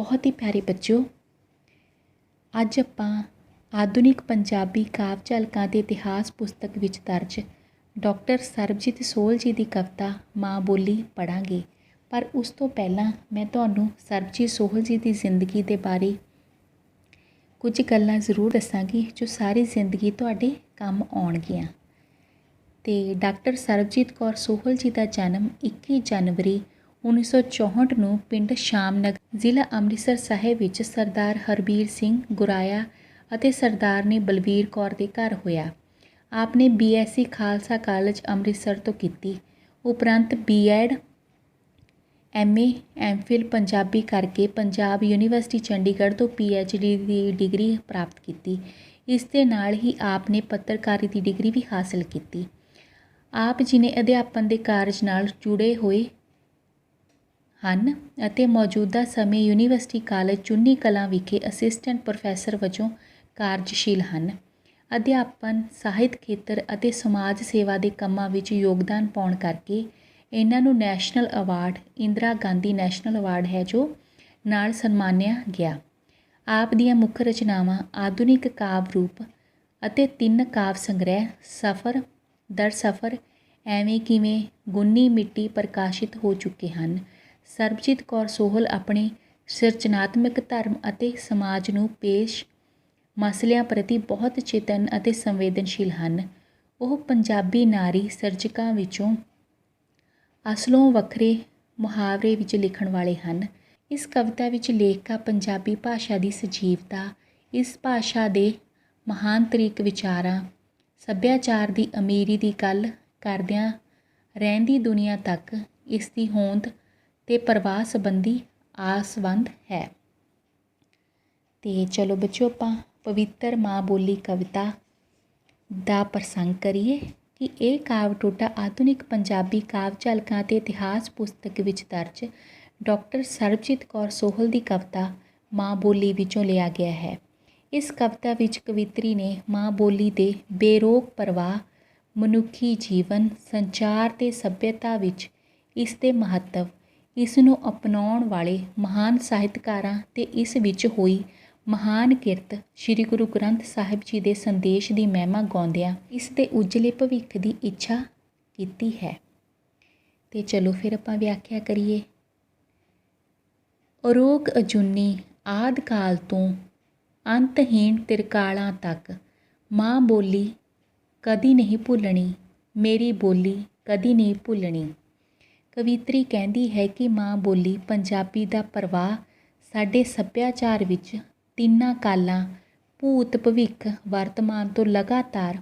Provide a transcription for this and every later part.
बहुत ही प्यारे बच्चों, ਅੱਜ ਆਪਾਂ ਆਧੁਨਿਕ ਪੰਜਾਬੀ ਕਾਵ ਝਲਕਾਂ ਦੇ ਇਤਿਹਾਸ ਪੁਸਤਕ ਵਿੱਚ ਦਰਜ ਡਾਕਟਰ ਸਰਬਜੀਤ ਸੋਹਲ ਜੀ ਦੀ ਕਵਿਤਾ ਮਾਂ ਬੋਲੀ ਪੜ੍ਹਾਂਗੇ। ਪਰ ਉਸ ਤੋਂ ਪਹਿਲਾਂ ਮੈਂ ਤੁਹਾਨੂੰ ਸਰਬਜੀਤ ਸੋਹਲ ਜੀ ਦੀ ਜ਼ਿੰਦਗੀ ਦੇ ਬਾਰੇ ਕੁਝ ਗੱਲਾਂ ਜ਼ਰੂਰ ਦੱਸਾਂਗੀ ਜੋ ਸਾਰੀ ਜ਼ਿੰਦਗੀ ਤੁਹਾਡੇ ਕੰਮ ਆਉਣਗੀਆਂ। ਤੇ ਡਾਕਟਰ ਸਰਬਜੀਤ ਕੌਰ ਸੋਹਲ ਜੀ ਦਾ ਜਨਮ 21 ਜਨਵਰੀ 1964 ਨੂੰ ਪਿੰਡ ਸ਼ਾਮਨਗਰ ਜ਼ਿਲ੍ਹਾ ਅੰਮ੍ਰਿਤਸਰ ਸਾਹਿਬ ਵਿੱਚ ਸਰਦਾਰ ਹਰਬੀਰ ਸਿੰਘ ਗੁਰਾਇਆ ਅਤੇ ਸਰਦਾਰਨੀ ਬਲਵੀਰ ਕੌਰ ਦੇ ਘਰ ਹੋਇਆ। ਆਪ ਨੇ BSc ਖਾਲਸਾ ਕਾਲਜ ਅੰਮ੍ਰਿਤਸਰ ਤੋਂ ਕੀਤੀ। ਉਪਰੰਤ B.Ed MA MPhil ਪੰਜਾਬੀ ਕਰਕੇ ਪੰਜਾਬ ਯੂਨੀਵਰਸਿਟੀ ਚੰਡੀਗੜ੍ਹ ਤੋਂ PhD ਦੀ ਡਿਗਰੀ ਪ੍ਰਾਪਤ ਕੀਤੀ। ਇਸ ਦੇ ਨਾਲ ਹੀ ਆਪ ਨੇ ਪੱਤਰਕਾਰੀ ਦੀ ਡਿਗਰੀ ਵੀ ਹਾਸਲ ਕੀਤੀ। ਆਪ ਜੀ ਨੇ ਅਧਿਆਪਨ ਦੇ ਕਾਰਜ ਨਾਲ ਜੁੜੇ ਹੋਏ ਹਨ ਅਤੇ ਮੌਜੂਦਾ ਸਮੇਂ ਯੂਨੀਵਰਸਿਟੀ ਕਾਲਜ ਚੁੰਨੀ ਕਲਾਂ ਵਿਖੇ ਅਸਿਸਟੈਂਟ ਪ੍ਰੋਫੈਸਰ ਵਜੋਂ ਕਾਰਜਸ਼ੀਲ ਹਨ। ਅਧਿਆਪਨ, ਸਾਹਿਤ ਖੇਤਰ ਅਤੇ ਸਮਾਜ ਸੇਵਾ ਦੇ ਕੰਮਾਂ ਵਿੱਚ ਯੋਗਦਾਨ ਪਾਉਣ ਕਰਕੇ ਇਹਨਾਂ ਨੂੰ national award, Indira Gandhi national award ਹੈ ਜੋ ਨਾਲ ਸਨਮਾਨਿਆ ਗਿਆ। ਆਪ ਦੀਆਂ ਮੁੱਖ ਰਚਨਾਵਾਂ ਆਧੁਨਿਕ ਕਾਵਿ ਰੂਪ ਅਤੇ 3 ਕਾਵਿ ਸੰਗ੍ਰਹਿ ਸਫ਼ਰ, ਦਰ ਸਫ਼ਰ, ਐਵੇਂ ਕਿਵੇਂ, ਗੁੰਨੀ ਮਿੱਟੀ ਪ੍ਰਕਾਸ਼ਿਤ ਹੋ ਚੁੱਕੇ ਹਨ। ਸਰਬਜੀਤ ਕੌਰ ਸੋਹਲ ਆਪਣੇ ਸਿਰਜਣਾਤਮਕ ਧਰਮ ਅਤੇ ਸਮਾਜ ਨੂੰ ਪੇਸ਼ ਮਸਲਿਆਂ ਪ੍ਰਤੀ ਬਹੁਤ ਚੇਤਨ ਅਤੇ ਸੰਵੇਦਨਸ਼ੀਲ ਹਨ। ਉਹ ਪੰਜਾਬੀ ਨਾਰੀ ਸਿਰਜਕਾਂ ਵਿੱਚੋਂ ਅਸਲੋਂ ਵੱਖਰੇ ਮੁਹਾਵਰੇ ਵਿੱਚ ਲਿਖਣ ਵਾਲੇ ਹਨ। ਇਸ ਕਵਿਤਾ ਵਿੱਚ ਲੇਖਿਕਾ ਪੰਜਾਬੀ ਭਾਸ਼ਾ ਦੀ ਸਜੀਵਤਾ, ਇਸ ਭਾਸ਼ਾ ਦੇ ਮਹਾਨਤਰੀਕ ਵਿਚਾਰਾਂ, ਸੱਭਿਆਚਾਰ ਦੀ ਅਮੀਰੀ ਦੀ ਗੱਲ ਕਰਦਿਆਂ ਰਹਿੰਦੀ ਦੁਨੀਆ ਤੱਕ ਇਸ ਦੀ ਹੋਂਦ ਤੇ ਪ੍ਰਵਾਹ ਸੰਬੰਧੀ ਆਸਵੰਦ ਹੈ। ਤੇ ਚਲੋ ਬੱਚੋ ਆਪਾਂ ਪਵਿੱਤਰ ਮਾਂ ਬੋਲੀ ਕਵਿਤਾ ਦਾ ਪ੍ਰਸੰਗ ਕਰੀਏ ਕਿ ਇਹ ਕਾਵਿ ਟੋਟਾ ਆਧੁਨਿਕ ਪੰਜਾਬੀ ਕਾਵਿ ਝਲਕਾਂ ਤੇ ਇਤਿਹਾਸ ਪੁਸਤਕ ਵਿੱਚ ਦਰਜ ਡਾਕਟਰ ਸਰਬਜੀਤ ਕੌਰ ਸੋਹਲ ਦੀ ਕਵਿਤਾ ਮਾਂ ਬੋਲੀ ਵਿੱਚੋਂ ਲਿਆ ਗਿਆ ਹੈ। ਇਸ ਕਵਿਤਾ ਵਿੱਚ ਕਵਿੱਤਰੀ ਨੇ ਮਾਂ ਬੋਲੀ ਦੇ ਬੇਰੋਕ ਪ੍ਰਵਾਹ, ਮਨੁੱਖੀ ਜੀਵਨ, ਸੰਚਾਰ ਤੇ ਸੱਭਿਅਤਾ ਵਿੱਚ ਇਸ ਦੇ ਮਹੱਤਵ, ਇਸ ਨੂੰ ਅਪਣਾਉਣ ਵਾਲੇ ਮਹਾਨ ਸਾਹਿਤਕਾਰਾਂ ਤੇ ਇਸ ਵਿੱਚ ਹੋਈ ਮਹਾਨ ਕਿਰਤ ਸ੍ਰੀ ਗੁਰੂ ਗ੍ਰੰਥ ਸਾਹਿਬ ਜੀ ਦੇ ਸੰਦੇਸ਼ ਦੀ ਮਹਿਮਾ ਗਾਉਂਦਿਆਂ ਇਸ ਦੇ ਉਜਲੇ ਭਵਿੱਖ ਦੀ ਇੱਛਾ ਕੀਤੀ ਹੈ। ਤੇ ਚਲੋ ਫਿਰ ਆਪਾਂ ਵਿਆਖਿਆ ਕਰੀਏ। ਅਰੋਗ ਅਜੂਨੀ ਆਦਿ ਕਾਲ ਤੋਂ ਅੰਤਹੀਣ ਤਿਰਕਾਲਾਂ ਤੱਕ ਮਾਂ ਬੋਲੀ ਕਦੀ ਨਹੀਂ ਭੁੱਲਣੀ, ਮੇਰੀ ਬੋਲੀ ਕਦੀ ਨਹੀਂ ਭੁੱਲਣੀ। ਕਵਿੱਤਰੀ ਕਹਿੰਦੀ ਹੈ ਕਿ ਮਾਂ ਬੋਲੀ ਪੰਜਾਬੀ ਦਾ ਪ੍ਰਵਾਹ ਸਾਡੇ ਸੱਭਿਆਚਾਰ ਵਿੱਚ 3 ਕਾਲਾਂ ਭੂਤ, ਭਵਿੱਖ, ਵਰਤਮਾਨ ਤੋਂ ਲਗਾਤਾਰ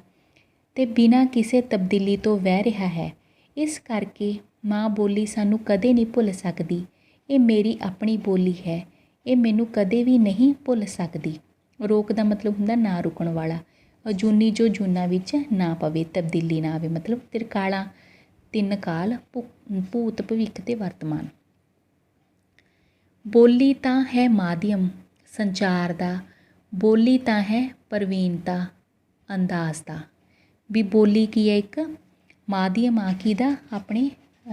ਤੇ ਬਿਨਾਂ ਕਿਸੇ ਤਬਦੀਲੀ ਤੋਂ ਵਹਿ ਰਿਹਾ ਹੈ। ਇਸ ਕਰਕੇ ਮਾਂ ਬੋਲੀ ਸਾਨੂੰ ਕਦੇ ਨਹੀਂ ਭੁੱਲ ਸਕਦੀ। ਇਹ ਮੇਰੀ ਆਪਣੀ ਬੋਲੀ ਹੈ, ਇਹ ਮੈਨੂੰ ਕਦੇ ਵੀ ਨਹੀਂ ਭੁੱਲ ਸਕਦੀ। ਰੋਕ ਦਾ ਮਤਲਬ ਹੁੰਦਾ ਨਾ ਰੁਕਣ ਵਾਲਾ। ਅਜੂਨੀ ਜੋ ਜੂਨਾਂ ਵਿੱਚ ਨਾ ਪਵੇ, ਤਬਦੀਲੀ ਨਾ ਆਵੇ, ਮਤਲਬ ਤਿਰਕਾਲਾਂ 3 ਕਾਲ ਭੂਤ, ਭਵਿੱਖ ਤੇ ਵਰਤਮਾਨ। ਬੋਲੀ ਤਾਂ ਹੈ ਮਾਧਿਅਮ ਸੰਚਾਰ ਦਾ, ਬੋਲੀ ਤਾਂ ਹੈ ਪ੍ਰਵੀਨਤਾ ਅੰਦਾਜ਼ ਦਾ। ਵੀ ਬੋਲੀ ਕੀ ਹੈ? ਇੱਕ ਮਾਧਿਅਮ ਆ ਕਿਹਦਾ? ਆਪਣੇ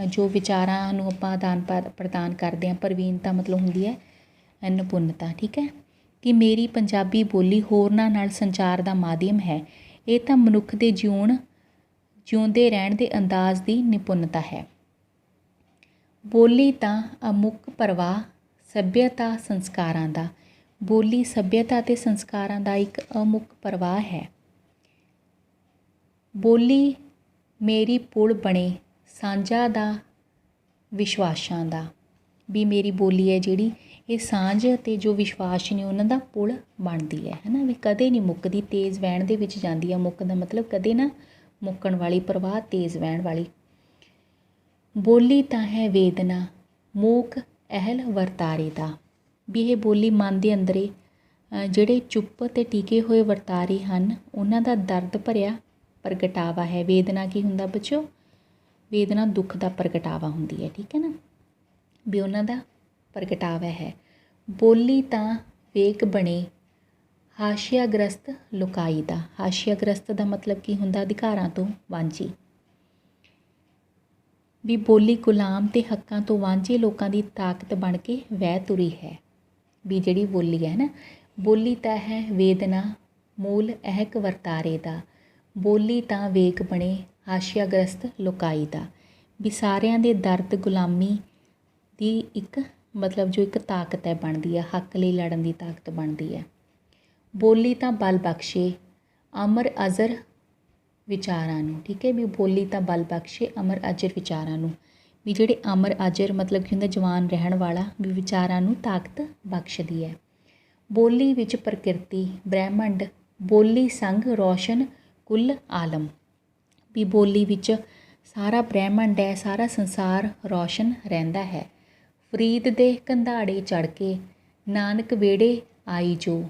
ਜੋ ਵਿਚਾਰਾਂ ਨੂੰ ਆਪਾਂ ਆਦਾਨ ਪ੍ਰਦਾਨ ਕਰਦੇ ਹਾਂ। ਪ੍ਰਵੀਨਤਾ ਮਤਲਬ ਹੁੰਦੀ ਹੈ ਨਿਪੁੰਨਤਾ। ਠੀਕ ਹੈ ਕਿ ਮੇਰੀ ਪੰਜਾਬੀ ਬੋਲੀ ਹੋਰਨਾਂ ਨਾਲ ਸੰਚਾਰ ਦਾ ਮਾਧਿਅਮ ਹੈ। ਇਹ ਤਾਂ ਮਨੁੱਖ ਦੇ ਜਿਉਂਦੇ ਰਹਿਣ ਦੇ ਅੰਦਾਜ਼ ਦੀ ਨਿਪੁੰਨਤਾ ਹੈ। ਬੋਲੀ ਤਾਂ ਅਮੁੱਕ ਪ੍ਰਵਾਹ ਸੱਭਿਅਤਾ ਸੰਸਕਾਰਾਂ ਦਾ, ਬੋਲੀ ਸੱਭਿਅਤਾ ਅਤੇ ਸੰਸਕਾਰਾਂ ਦਾ ਇੱਕ ਅਮੁੱਕ ਪ੍ਰਵਾਹ ਹੈ। ਬੋਲੀ ਮੇਰੀ ਪੁਲ ਬਣੇ ਸਾਂਝਾਂ ਦਾ, ਵਿਸ਼ਵਾਸਾਂ ਦਾ। ਵੀ ਮੇਰੀ ਬੋਲੀ ਹੈ ਜਿਹੜੀ ਇਹ ਸਾਂਝ ਅਤੇ ਜੋ ਵਿਸ਼ਵਾਸ ਨੇ ਉਹਨਾਂ ਦਾ ਪੁਲ ਬਣਦੀ ਹੈ ਨਾ, ਵੀ ਕਦੇ ਨਹੀਂ ਮੁੱਕਦੀ, ਤੇਜ਼ ਵਹਿਣ ਦੇ ਵਿੱਚ ਜਾਂਦੀ ਹੈ। ਮੁੱਕ ਦਾ ਮਤਲਬ ਕਦੇ ਨਾ ਮੁੱਕਣ ਵਾਲੀ, ਪ੍ਰਵਾਹ ਤੇਜ਼ ਵਹਿਣ ਵਾਲੀ। ਬੋਲੀ ਤਾਂ ਹੈ ਵੇਦਨਾ ਮੂਕ ਅਹਿਲ ਵਰਤਾਰੇ ਦਾ। ਵੀ ਇਹ ਬੋਲੀ ਮਨ ਦੇ ਅੰਦਰੇ ਜਿਹੜੇ ਚੁੱਪ ਅਤੇ ਟਿਕੇ ਹੋਏ ਵਰਤਾਰੇ ਹਨ ਉਹਨਾਂ ਦਾ ਦਰਦ ਭਰਿਆ ਪ੍ਰਗਟਾਵਾ ਹੈ। ਵੇਦਨਾ ਕੀ ਹੁੰਦਾ ਬੱਚੋ? ਵੇਦਨਾ ਦੁੱਖ ਦਾ ਪ੍ਰਗਟਾਵਾ ਹੁੰਦੀ ਹੈ। ਠੀਕ ਹੈ ਨਾ, ਵੀ ਉਹਨਾਂ ਦਾ ਪ੍ਰਗਟਾਵਾ ਹੈ। ਬੋਲੀ ਤਾਂ ਵੇਗ ਬਣੇ ਹਾਸ਼ੀਆਗ੍ਰਸਤ ਲੁਕਾਈ ਦਾ। ਹਾਸ਼ੀਆਗ੍ਰਸਤ ਦਾ ਮਤਲਬ ਕੀ ਹੁੰਦਾ? ਅਧਿਕਾਰਾਂ ਤੋਂ ਵਾਂਝੀ। ਵੀ ਬੋਲੀ ਗੁਲਾਮ ਤੇ ਹੱਕਾਂ ਤੋਂ ਵਾਂਝੇ ਲੋਕਾਂ ਦੀ ਤਾਕਤ ਬਣ ਕੇ ਵਹਿ ਤੁਰੀ ਹੈ। ਵੀ ਜਿਹੜੀ ਬੋਲੀ ਹੈ ਨਾ, ਬੋਲੀ ਤਾਂ ਹੈ ਵੇਦਨਾ ਮੂਲ ਅਹਿਕ ਵਰਤਾਰੇ ਦਾ, ਬੋਲੀ ਤਾਂ ਵੇਗ ਬਣੇ ਹਾਸ਼ਿਆਗ੍ਰਸਤ ਲੋਕਾਈ ਦਾ। ਵੀ ਸਾਰਿਆਂ ਦੇ ਦਰਦ ਗੁਲਾਮੀ ਦੀ ਇੱਕ ਮਤਲਬ ਜੋ ਇੱਕ ਤਾਕਤ ਹੈ ਬਣਦੀ ਹੈ, ਹੱਕ ਲਈ ਲੜਨ ਦੀ ਤਾਕਤ ਬਣਦੀ ਹੈ। ਬੋਲੀ ਤਾਂ ਬਲ ਬਖਸ਼ੇ ਅਮਰ ਅਜ਼ਰ ਵਿਚਾਰਾਂ ਨੂੰ, ਠੀਕ ਹੈ, ਵੀ ਬੋਲੀ ਤਾਂ ਬਲ ਬਖਸ਼ੇ ਅਮਰ ਅਜ਼ਰ ਵਿਚਾਰਾਂ ਨੂੰ, ਵੀ ਜਿਹੜੇ ਅਮਰ ਅਜ਼ਰ ਮਤਲਬ ਕੀ ਹੁੰਦਾ ਜਵਾਨ ਰਹਿਣ ਵਾਲਾ, ਵੀ ਵਿਚਾਰਾਂ ਨੂੰ ਤਾਕਤ ਬਖਸ਼ਦੀ ਹੈ। ਬੋਲੀ ਵਿੱਚ ਪ੍ਰਕਿਰਤੀ ਬ੍ਰਹਿਮੰਡ, ਬੋਲੀ ਸੰਗ ਰੌਸ਼ਨ ਕੁੱਲ ਆਲਮ, ਵੀ ਬੋਲੀ ਵਿੱਚ ਸਾਰਾ ਬ੍ਰਹਿਮੰਡ ਹੈ, ਸਾਰਾ ਸੰਸਾਰ ਰੌਸ਼ਨ ਰਹਿੰਦਾ ਹੈ। ਫਰੀਦ ਦੇ ਕੰਧਾੜੇ ਚੜ੍ਹ ਕੇ ਨਾਨਕ ਵਿਹੜੇ ਆਈ ਜੋ,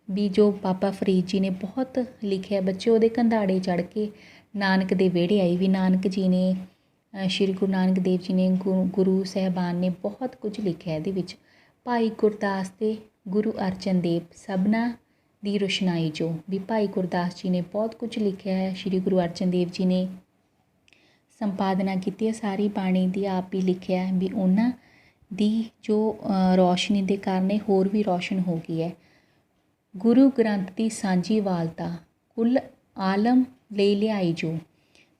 ਵੀ ਜੋ ਬਾਬਾ ਫਰੀਦ ਜੀ ਨੇ ਬਹੁਤ ਲਿਖਿਆ ਬੱਚੇ, ਉਹਦੇ ਕੰਧਾੜੇ ਚੜ੍ਹ ਕੇ ਨਾਨਕ ਦੇ ਵਿਹੜੇ ਆਈ, ਵੀ ਨਾਨਕ ਜੀ ਨੇ ਸ਼੍ਰੀ ਗੁਰੂ ਨਾਨਕ ਦੇਵ ਜੀ ਨੇ ਗੁਰੂ ਸਾਹਿਬਾਨ ਨੇ ਬਹੁਤ ਕੁਝ ਲਿਖਿਆ ਇਹਦੇ ਵਿੱਚ। ਭਾਈ ਗੁਰਦਾਸ ਤੇ ਗੁਰੂ ਅਰਜਨ ਦੇਵ ਸਭਨਾ ਦੀ ਰੁਸ਼ਨਾਈ ਜੋ, ਵੀ ਭਾਈ ਗੁਰਦਾਸ ਜੀ ਨੇ ਬਹੁਤ ਕੁਝ ਲਿਖਿਆ ਹੈ, ਸ਼੍ਰੀ ਗੁਰੂ ਅਰਜਨ ਦੇਵ ਜੀ ਨੇ ਸੰਪਾਦਨਾ ਕੀਤੀ ਹੈ ਸਾਰੀ ਬਾਣੀ ਦੀ, ਆਪ ਹੀ ਲਿਖਿਆ, ਵੀ ਉਹਨਾਂ ਦੀ ਜੋ ਰੌਸ਼ਨੀ ਦੇ ਕਾਰਨ ਇਹ ਹੋਰ ਵੀ ਰੌਸ਼ਨ ਹੋ ਗਈ ਹੈ। ਗੁਰੂ ਗ੍ਰੰਥ ਦੀ ਸਾਂਝੀ ਵਾਲਤਾ ਕੁੱਲ ਆਲਮ ਲਈ ਲਿਆਈ ਜੋ,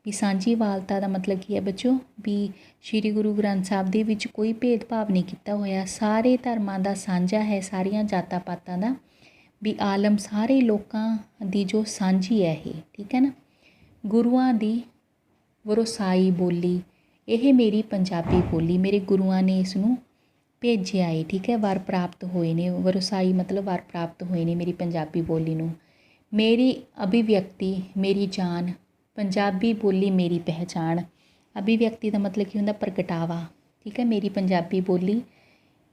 ਵੀ ਸਾਂਝੀ ਵਾਲਤਾ ਦਾ ਮਤਲਬ ਕੀ ਹੈ ਬੱਚੋ, ਵੀ ਸ਼੍ਰੀ ਗੁਰੂ ਗ੍ਰੰਥ ਸਾਹਿਬ ਦੇ ਵਿੱਚ ਕੋਈ ਭੇਦਭਾਵ ਨਹੀਂ ਕੀਤਾ ਹੋਇਆ, ਸਾਰੇ ਧਰਮਾਂ ਦਾ ਸਾਂਝਾ ਹੈ, ਸਾਰੀਆਂ ਜਾਤਾਂ ਪਾਤਾਂ ਦਾ, ਵੀ ਆਲਮ ਸਾਰੇ ਲੋਕਾਂ ਦੀ ਜੋ ਸਾਂਝੀ ਹੈ ਇਹ, ਠੀਕ ਹੈ ਨਾ। ਗੁਰੂਆਂ ਦੀ ਵਰਸਾਈ ਬੋਲੀ ਇਹ ਮੇਰੀ ਪੰਜਾਬੀ ਬੋਲੀ, ਮੇਰੇ ਗੁਰੂਆਂ ਨੇ ਇਸ ਨੂੰ ਭੇਜਿਆ ਏ, ਠੀਕ ਹੈ, ਵਰ ਪ੍ਰਾਪਤ ਹੋਏ ਨੇ, ਵਰਸਾਈ ਮਤਲਬ ਵਰ ਪ੍ਰਾਪਤ ਹੋਏ ਨੇ ਮੇਰੀ ਪੰਜਾਬੀ ਬੋਲੀ ਨੂੰ। ਮੇਰੀ ਅਭਿਵਿਅਕਤੀ ਮੇਰੀ ਜਾਨ, ਪੰਜਾਬੀ ਬੋਲੀ ਮੇਰੀ ਪਹਿਚਾਣ, ਅਭਿਵਿਅਕਤੀ ਦਾ ਮਤਲਬ ਕੀ ਹੁੰਦਾ ਪ੍ਰਗਟਾਵਾ, ਠੀਕ ਹੈ, ਮੇਰੀ ਪੰਜਾਬੀ ਬੋਲੀ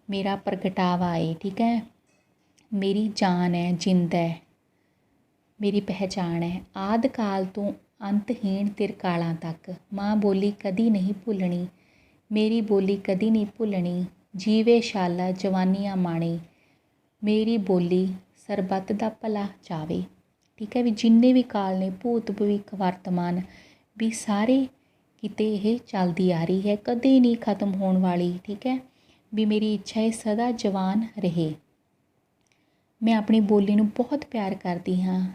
ਮੇਰਾ ਪ੍ਰਗਟਾਵਾ ਏ, ਠੀਕ ਹੈ, ਮੇਰੀ ਜਾਨ ਹੈ, ਜਿੰਦ ਹੈ, ਮੇਰੀ ਪਹਿਚਾਣ ਹੈ। ਆਦਿ ਕਾਲ ਤੋਂ ਅੰਤਹੀਣ ਤਿਰਕਾਲਾਂ ਤੱਕ ਮਾਂ ਬੋਲੀ ਕਦੀ ਨਹੀਂ ਭੁੱਲਣੀ, ਮੇਰੀ ਬੋਲੀ ਕਦੀ ਨਹੀਂ ਭੁੱਲਣੀ, ਜੀਵੇ ਸ਼ਾਲਾ ਜਵਾਨੀਆਂ ਮਾਣੇ, ਮੇਰੀ ਬੋਲੀ ਸਰਬੱਤ ਦਾ ਭਲਾ ਚਾਵੇ, ਠੀਕ ਹੈ, ਵੀ ਜਿੰਨੇ ਵੀ ਕਾਲ ਨੇ ਭੂਤ ਭਵਿੱਖ ਵਰਤਮਾਨ ਵੀ ਸਾਰੇ ਕਿਤੇ ਇਹ ਚੱਲਦੀ ਆ ਰਹੀ ਹੈ, ਕਦੇ ਨਹੀਂ ਖਤਮ ਹੋਣ ਵਾਲੀ, ਠੀਕ ਹੈ, ਵੀ ਮੇਰੀ ਇੱਛਾ ਹੈ ਸਦਾ ਜਵਾਨ ਰਹੇ। ਮੈਂ ਆਪਣੀ ਬੋਲੀ ਨੂੰ ਬਹੁਤ ਪਿਆਰ ਕਰਦੀ ਹਾਂ,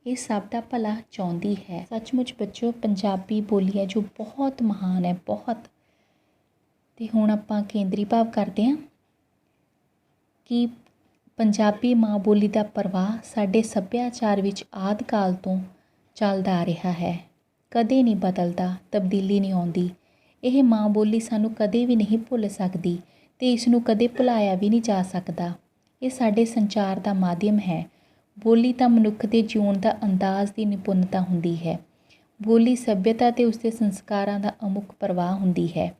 ਇਹ ਸਭ ਦਾ ਭਲਾ ਚਾਹੁੰਦੀ ਹੈ। ਸੱਚਮੁੱਚ ਬੱਚੋ ਪੰਜਾਬੀ ਬੋਲੀ ਹੈ ਜੋ ਬਹੁਤ ਮਹਾਨ ਹੈ, ਬਹੁਤ। ਅਤੇ ਹੁਣ ਆਪਾਂ ਕੇਂਦਰੀ ਭਾਵ ਕਰਦੇ ਹਾਂ ਕਿ ਪੰਜਾਬੀ ਮਾਂ ਬੋਲੀ ਦਾ ਪ੍ਰਵਾਹ ਸਾਡੇ ਸੱਭਿਆਚਾਰ ਵਿੱਚ ਆਦਿ ਕਾਲ ਤੋਂ ਚੱਲਦਾ ਆ ਰਿਹਾ ਹੈ, ਕਦੇ ਨਹੀਂ ਬਦਲਦਾ, ਤਬਦੀਲੀ ਨਹੀਂ ਆਉਂਦੀ। ਇਹ ਮਾਂ ਬੋਲੀ ਸਾਨੂੰ ਕਦੇ ਵੀ ਨਹੀਂ ਭੁੱਲ ਸਕਦੀ ਅਤੇ ਇਸ ਨੂੰ ਕਦੇ ਭੁਲਾਇਆ ਵੀ ਨਹੀਂ ਜਾ ਸਕਦਾ। ਇਹ ਸਾਡੇ ਸੰਚਾਰ ਦਾ ਮਾਧਿਅਮ ਹੈ। ਬੋਲੀ ਤਾਂ ਮਨੁੱਖ ਦੇ ਜਿਉਣ ਦਾ ਅੰਦਾਜ਼ ਦੀ ਨਿਪੁੰਨਤਾ ਹੁੰਦੀ ਹੈ। ਬੋਲੀ ਸੱਭਿਅਤਾ ਅਤੇ ਉਸਦੇ ਸੰਸਕਾਰਾਂ ਦਾ ਅਮੁੱਕ ਪ੍ਰਵਾਹ ਹੁੰਦੀ ਹੈ।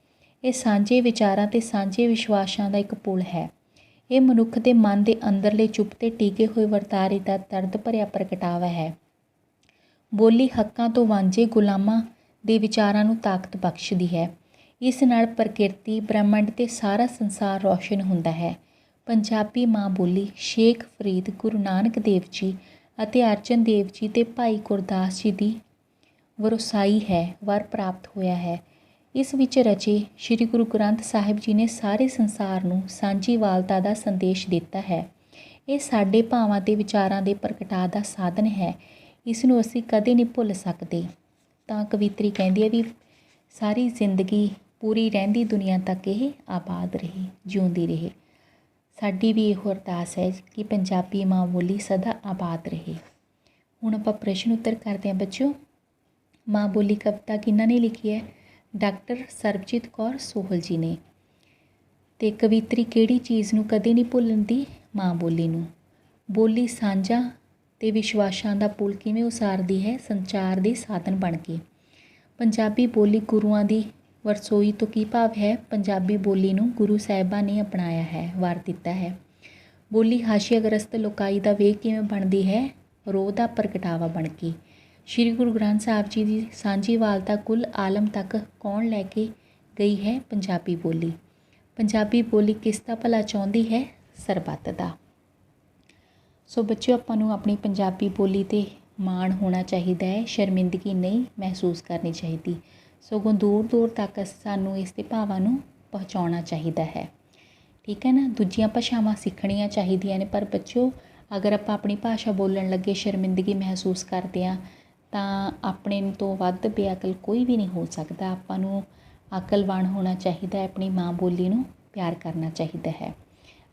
ਇਹ ਸਾਂਝੇ ਵਿਚਾਰਾਂ ਅਤੇ ਸਾਂਝੇ ਵਿਸ਼ਵਾਸਾਂ ਦਾ ਇੱਕ ਪੁਲ ਹੈ। ਇਹ ਮਨੁੱਖ ਦੇ ਮਨ ਦੇ ਅੰਦਰਲੇ ਚੁੱਪ ਤੇ ਟਿਕੇ ਹੋਏ ਵਰਤਾਰੇ ਦਾ ਦਰਦ ਭਰਿਆ ਪ੍ਰਗਟਾਵਾ ਹੈ। ਬੋਲੀ ਹੱਕਾਂ ਤੋਂ ਵਾਂਝੇ ਗੁਲਾਮਾਂ ਦੇ ਵਿਚਾਰਾਂ ਨੂੰ ਤਾਕਤ ਬਖਸ਼ਦੀ ਹੈ। ਇਸ ਨਾਲ ਪ੍ਰਕਿਰਤੀ ਬ੍ਰਹਿਮੰਡ ਅਤੇ ਸਾਰਾ ਸੰਸਾਰ ਰੌਸ਼ਨ ਹੁੰਦਾ ਹੈ। ਪੰਜਾਬੀ ਮਾਂ ਬੋਲੀ ਸ਼ੇਖ ਫਰੀਦ, ਗੁਰੂ ਨਾਨਕ ਦੇਵ ਜੀ ਅਤੇ ਅਰਜਨ ਦੇਵ ਜੀ ਅਤੇ ਭਾਈ ਗੁਰਦਾਸ ਜੀ ਦੀ ਵਰਸਾਈ ਹੈ, ਵਰ ਪ੍ਰਾਪਤ ਹੋਇਆ ਹੈ। ਇਸ ਵਿੱਚ ਰਚੇ ਸ਼੍ਰੀ ਗੁਰੂ ਗ੍ਰੰਥ ਸਾਹਿਬ ਜੀ ਨੇ ਸਾਰੇ ਸੰਸਾਰ ਨੂੰ ਸਾਂਝੀਵਾਲਤਾ ਦਾ ਸੰਦੇਸ਼ ਦਿੱਤਾ ਹੈ। ਇਹ ਸਾਡੇ ਭਾਵਾਂ ਅਤੇ ਵਿਚਾਰਾਂ ਦੇ ਪ੍ਰਗਟਾਅ ਦਾ ਸਾਧਨ ਹੈ। ਇਸ ਨੂੰ ਅਸੀਂ ਕਦੇ ਨਹੀਂ ਭੁੱਲ ਸਕਦੇ। ਤਾਂ ਕਵਿੱਤਰੀ ਕਹਿੰਦੀ ਹੈ ਵੀ ਸਾਰੀ ਜ਼ਿੰਦਗੀ ਪੂਰੀ ਰਹਿੰਦੀ ਦੁਨੀਆ ਤੱਕ ਇਹ ਆਬਾਦ ਰਹੇ, ਜਿਉਂਦੀ ਰਹੇ। ਸਾਡੀ ਵੀ ਇਹੋ ਅਰਦਾਸ ਹੈ ਕਿ ਪੰਜਾਬੀ ਮਾਂ ਬੋਲੀ ਸਦਾ ਆਬਾਦ ਰਹੇ। ਹੁਣ ਆਪਾਂ ਪ੍ਰਸ਼ਨ ਉੱਤਰ ਕਰਦੇ ਹਾਂ ਬੱਚਿਓ। ਮਾਂ ਬੋਲੀ ਕਵਿਤਾ ਕਿਹਨਾਂ ਨੇ ਲਿਖੀ ਹੈ? ਡਾਕਟਰ ਸਰਬਜੀਤ ਕੌਰ ਸੋਹਲ ਜੀ ਨੇ। ਅਤੇ ਕਵਿੱਤਰੀ ਕਿਹੜੀ ਚੀਜ਼ ਨੂੰ ਕਦੇ ਨਹੀਂ ਭੁੱਲਣ ਦੀ? ਮਾਂ ਬੋਲੀ ਨੂੰ। ਬੋਲੀ ਸਾਂਝਾ ਅਤੇ ਵਿਸ਼ਵਾਸਾਂ ਦਾ ਪੁਲ ਕਿਵੇਂ ਉਸਾਰਦੀ ਹੈ? ਸੰਚਾਰ ਦੇ ਸਾਧਨ ਬਣ ਕੇ। ਪੰਜਾਬੀ ਬੋਲੀ ਗੁਰੂਆਂ ਦੀ ਵਰਸੋਈ ਤੋਂ ਕੀ ਭਾਵ ਹੈ? ਪੰਜਾਬੀ ਬੋਲੀ ਨੂੰ ਗੁਰੂ ਸਾਹਿਬਾਂ ਨੇ ਅਪਣਾਇਆ ਹੈ, ਵਰ ਦਿੱਤਾ ਹੈ। ਬੋਲੀ ਹਾਸ਼ੀਆਗ੍ਰਸਤ ਲੋਕਾਈ ਦਾ ਵੇਗ ਕਿਵੇਂ ਬਣਦੀ ਹੈ? ਰੋਹ ਦਾ ਪ੍ਰਗਟਾਵਾ ਬਣ ਕੇ। ਸ਼੍ਰੀ ਗੁਰੂ ਗ੍ਰੰਥ ਸਾਹਿਬ ਜੀ ਦੀ ਸਾਂਝੀਵਾਲਤਾ ਕੁੱਲ ਆਲਮ ਤੱਕ ਕੌਣ ਲੈ ਕੇ ਗਈ ਹੈ? ਪੰਜਾਬੀ ਬੋਲੀ। ਪੰਜਾਬੀ ਬੋਲੀ ਕਿਸ ਦਾ ਭਲਾ ਚਾਹੁੰਦੀ ਹੈ? ਸਰਬੱਤ ਦਾ। ਸੋ ਬੱਚਿਓ, ਆਪਾਂ ਨੂੰ ਆਪਣੀ ਪੰਜਾਬੀ ਬੋਲੀ 'ਤੇ ਮਾਣ ਹੋਣਾ ਚਾਹੀਦਾ ਹੈ, ਸ਼ਰਮਿੰਦਗੀ ਨਹੀਂ ਮਹਿਸੂਸ ਕਰਨੀ ਚਾਹੀਦੀ। ਸਗੋਂ ਦੂਰ ਦੂਰ ਤੱਕ ਸਾਨੂੰ ਇਸ ਦੇ ਭਾਵਾਂ ਨੂੰ ਪਹੁੰਚਾਉਣਾ ਚਾਹੀਦਾ ਹੈ। ਠੀਕ ਹੈ ਨਾ। ਦੂਜੀਆਂ ਭਾਸ਼ਾਵਾਂ ਸਿੱਖਣੀਆਂ ਚਾਹੀਦੀਆਂ ਨੇ, ਪਰ ਬੱਚਿਓ ਅਗਰ ਆਪਾਂ ਆਪਣੀ ਭਾਸ਼ਾ ਬੋਲਣ ਲੱਗੇ ਸ਼ਰਮਿੰਦਗੀ ਮਹਿਸੂਸ ਕਰਦੇ ਹਾਂ ਤਾਂ ਆਪਣੇ ਤੋਂ ਵੱਧ ਬੇਅਕਲ ਕੋਈ ਵੀ ਨਹੀਂ ਹੋ ਸਕਦਾ। ਆਪਾਂ ਨੂੰ ਅਕਲਵਾਨ ਹੋਣਾ ਚਾਹੀਦਾ ਹੈ, ਆਪਣੀ ਮਾਂ ਬੋਲੀ ਨੂੰ ਪਿਆਰ ਕਰਨਾ ਚਾਹੀਦਾ ਹੈ।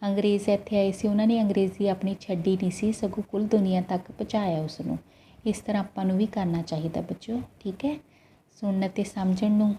ਅੰਗਰੇਜ਼ ਇੱਥੇ ਆਏ ਸੀ, ਉਹਨਾਂ ਨੇ ਅੰਗਰੇਜ਼ੀ ਆਪਣੀ ਛੱਡੀ ਨਹੀਂ ਸੀ, ਸਗੋਂ ਕੁੱਲ ਦੁਨੀਆ ਤੱਕ ਪਹੁੰਚਾਇਆ ਉਸਨੂੰ। ਇਸ ਤਰ੍ਹਾਂ ਆਪਾਂ ਨੂੰ ਵੀ ਕਰਨਾ ਚਾਹੀਦਾ ਬੱਚਿਓ, ਠੀਕ ਹੈ। ਸੁਣਨ ਅਤੇ ਸਮਝਣ ਨੂੰ